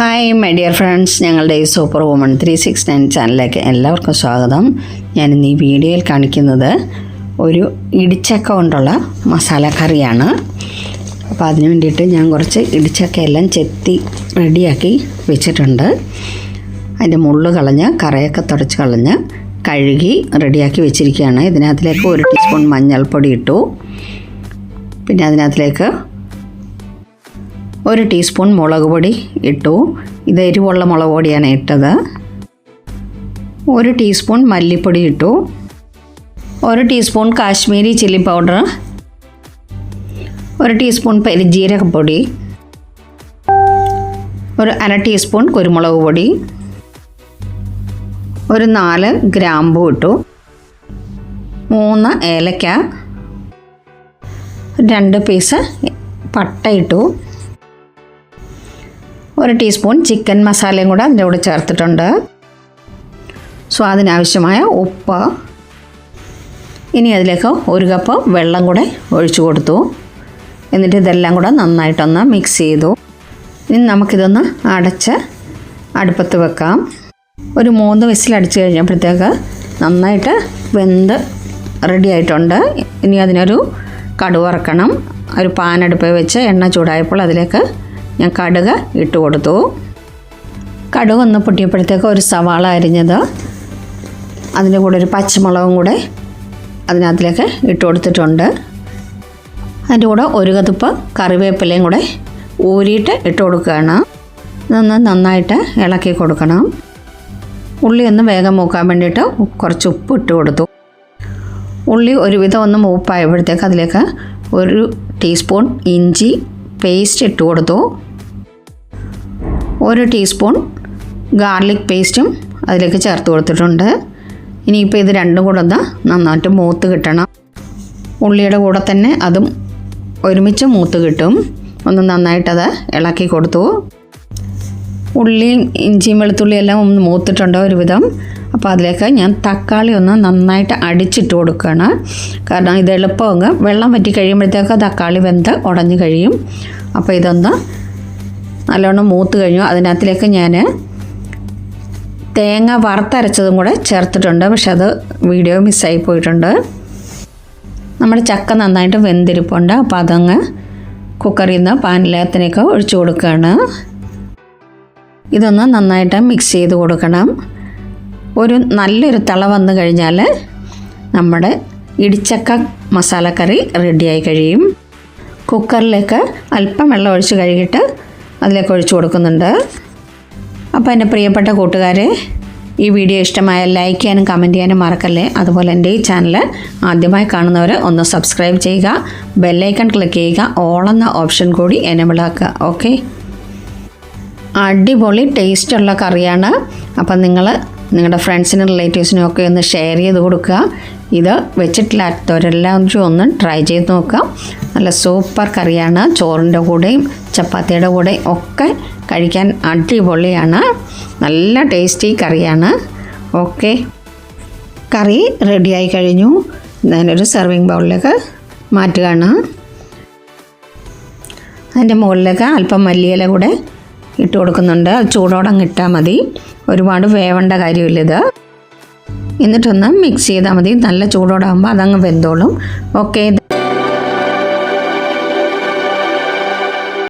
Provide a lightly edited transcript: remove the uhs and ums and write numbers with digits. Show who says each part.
Speaker 1: Hi my dear friends, ഞങ്ങളുടെ ഈ super woman 369 ചാനലിലേക്ക് എല്ലാവർക്കും സ്വാഗതം. ഞാനിന്ന് ഈ വീഡിയോയിൽ കാണിക്കുന്നത് ഒരു ഇടിച്ചക്ക കൊണ്ടുള്ള മസാല കറിയാണ്. അപ്പോൾ അതിന് വേണ്ടിയിട്ട് ഞാൻ കുറച്ച് ഇടിച്ചക്കയെല്ലാം ചെത്തി റെഡിയാക്കി വെച്ചിട്ടുണ്ട്. അതിൻ്റെ മുള്ള് കളഞ്ഞ് കറയൊക്കെ തുടച്ച് കളഞ്ഞ് കഴുകി റെഡിയാക്കി വെച്ചിരിക്കുകയാണ്. ഇതിനകത്തിലേക്ക് 1 ടീസ്പൂൺ മഞ്ഞൾപ്പൊടി ഇട്ടു. പിന്നെ അതിനകത്തിലേക്ക് 1 ടീസ്പൂൺ മുളക് പൊടി ഇട്ടു. ഇത് എരിവുള്ള മുളക് പൊടിയാണ് ഇട്ടത്. 1 ടീസ്പൂൺ മല്ലിപ്പൊടി ഇട്ടു. 1 teaspoon Kashmiri chilli powder, 1 teaspoon പെരുംജീരകപ്പൊടി, 1/2 ടീസ്പൂൺ കുരുമുളക് പൊടി, 4 ഗ്രാമ്പൂ ഇട്ടു, 3 ഏലക്ക, 2 പീസ് പട്ട ഇട്ടു. 1 ടീസ്പൂൺ ചിക്കൻ മസാലയും കൂടെ അതിൻ്റെ കൂടെ ചേർത്തിട്ടുണ്ട്. സ്വാദിനാവശ്യമായ ഉപ്പ്. ഇനി അതിലേക്ക് 1 കപ്പ് വെള്ളം കൂടെ ഒഴിച്ചു കൊടുത്തു. എന്നിട്ട് ഇതെല്ലാം കൂടെ നന്നായിട്ടൊന്ന് മിക്സ് ചെയ്തു. ഇനി നമുക്കിതൊന്ന് അടച്ച് അടുപ്പത്ത് വെക്കാം. ഒരു 3 വിസിൽ അടിച്ച് കഴിഞ്ഞപ്പോഴത്തേക്ക് നന്നായിട്ട് വെന്ത് റെഡി ആയിട്ടുണ്ട്. ഇനി അതിനൊരു കടുക് വറക്കണം. ഒരു പാൻ അടുപ്പിൽ വെച്ച് എണ്ണ ചൂടായപ്പോൾ അതിലേക്ക് ഞാൻ കടുക് ഇട്ട് കൊടുത്തു. കടുക് ഒന്ന് പൊട്ടിയപ്പോഴത്തേക്ക് ഒരു സവാള അരിഞ്ഞത്, അതിൻ്റെ കൂടെ ഒരു പച്ചമുളകും കൂടെ അതിനകത്തിലേക്ക് ഇട്ട് കൊടുത്തിട്ടുണ്ട്. അതിൻ്റെ കൂടെ 1 കപ്പ് കറിവേപ്പിലയും കൂടെ ഊരിയിട്ട് ഇട്ട് കൊടുക്കുകയാണ്. ഇതൊന്ന് നന്നായിട്ട് ഇളക്കി കൊടുക്കണം. ഉള്ളി ഒന്ന് വേഗം മൂക്കാൻ വേണ്ടിയിട്ട് കുറച്ച് ഉപ്പ് ഇട്ട് കൊടുത്തു. ഉള്ളി ഒരുവിധം ഒന്ന് മൂപ്പായപ്പോഴത്തേക്ക് അതിലേക്ക് 1 ടീസ്പൂൺ ഇഞ്ചി പേസ്റ്റ് ഇട്ട് കൊടുത്തു. 1 ടീസ്പൂൺ ഗാർലിക് പേസ്റ്റും അതിലേക്ക് ചേർത്ത് കൊടുത്തിട്ടുണ്ട്. ഇനിയിപ്പോൾ ഇത് രണ്ടും കൂടെ ഒന്ന് നന്നായിട്ട് മൂത്ത് കിട്ടണം. ഉള്ളിയുടെ കൂടെ തന്നെ അതും ഒരുമിച്ച് മൂത്ത് കിട്ടും. ഒന്ന് നന്നായിട്ടത് ഇളക്കി കൊടുത്തു. ഉള്ളിയും ഇഞ്ചിയും വെളുത്തുള്ളിയെല്ലാം ഒന്ന് മൂത്തിട്ടുണ്ട് ഒരുവിധം. അപ്പോൾ അതിലേക്ക് ഞാൻ തക്കാളി ഒന്ന് നന്നായിട്ട് അടിച്ചിട്ട് കൊടുക്കുകയാണ്. കാരണം ഇത് എളുപ്പമങ്ങ് വെള്ളം വറ്റി കഴിയുമ്പോഴത്തേക്ക് തക്കാളി വെന്ത് ഉടഞ്ഞു കഴിയും. അപ്പോൾ ഇതൊന്ന് നല്ലോണം മൂത്ത് കഴിഞ്ഞു. അതിനകത്തിലേക്ക് ഞാൻ തേങ്ങ വറുത്തരച്ചതും കൂടെ ചേർത്തിട്ടുണ്ട്. പക്ഷെ അത് വീഡിയോ മിസ്സായി പോയിട്ടുണ്ട്. നമ്മുടെ ചക്ക നന്നായിട്ട് വെന്തിരിപ്പുണ്ട്. അപ്പോൾ അതങ്ങ് കുക്കറിൽ നിന്ന് പാനിലേത്തിനൊക്കെ ഒഴിച്ചു കൊടുക്കുകയാണ്. ഇതൊന്ന് നന്നായിട്ട് മിക്സ് ചെയ്ത് കൊടുക്കണം. ഒരു നല്ലൊരു തിള വന്നു കഴിഞ്ഞാൽ നമ്മുടെ ഇടിച്ചക്ക മസാലക്കറി റെഡിയായി കഴിയും. കുക്കറിലേക്ക് അല്പം വെള്ളം ഒഴിച്ച് കഴുകിയിട്ട് അതിലേക്ക് ഒഴിച്ചു കൊടുക്കുന്നുണ്ട്. അപ്പോൾ എൻ്റെ പ്രിയപ്പെട്ട കൂട്ടുകാരെ, ഈ വീഡിയോ ഇഷ്ടമായ ലൈക്ക് ചെയ്യാനും കമൻറ്റ് ചെയ്യാനും മറക്കല്ലേ. അതുപോലെ എൻ്റെ ഈ ചാനൽ ആദ്യമായി കാണുന്നവർ ഒന്ന് സബ്സ്ക്രൈബ് ചെയ്യുക, ബെല്ലൈക്കൺ ക്ലിക്ക് ചെയ്യുക, ഓൾ എന്ന ഓപ്ഷൻ കൂടി എനേബിൾ ആക്കുക. ഓക്കെ, അടിപൊളി ടേസ്റ്റുള്ള കറിയാണ്. അപ്പം നിങ്ങൾ നിങ്ങളുടെ ഫ്രണ്ട്സിനും റിലേറ്റീവ്സിനും ഒക്കെ ഒന്ന് ഷെയർ ചെയ്ത് കൊടുക്കുക. ഇത് വെച്ചിട്ടില്ലാത്തവരെല്ലാവരും ഒന്ന് ട്രൈ ചെയ്ത് നോക്കുക. നല്ല സൂപ്പർ കറിയാണ്. ചോറിൻ്റെ കൂടെയും ചപ്പാത്തിയുടെ കൂടെയും ഒക്കെ കഴിക്കാൻ അടിപൊളിയാണ്. നല്ല ടേസ്റ്റി കറിയാണ്. ഓക്കെ, കറി റെഡിയായി കഴിഞ്ഞു. ഞാനൊരു സെർവിങ് ബൗളിലേക്ക് മാറ്റുകയാണ്. അതിൻ്റെ മുകളിലേക്ക് അല്പം മല്ലിയില കൂടെ ഇട്ട് കൊടുക്കുന്നുണ്ട്. അത് ചൂടോടെ അങ്ങ് ഇട്ടാൽ മതി. ഒരുപാട് വേവേണ്ട കാര്യമില്ലത്. എന്നിട്ടൊന്ന് മിക്സ് ചെയ്താൽ മതി. നല്ല ചൂടോടാകുമ്പോൾ അതങ്ങ് വെന്തോളും. ഓക്കെ.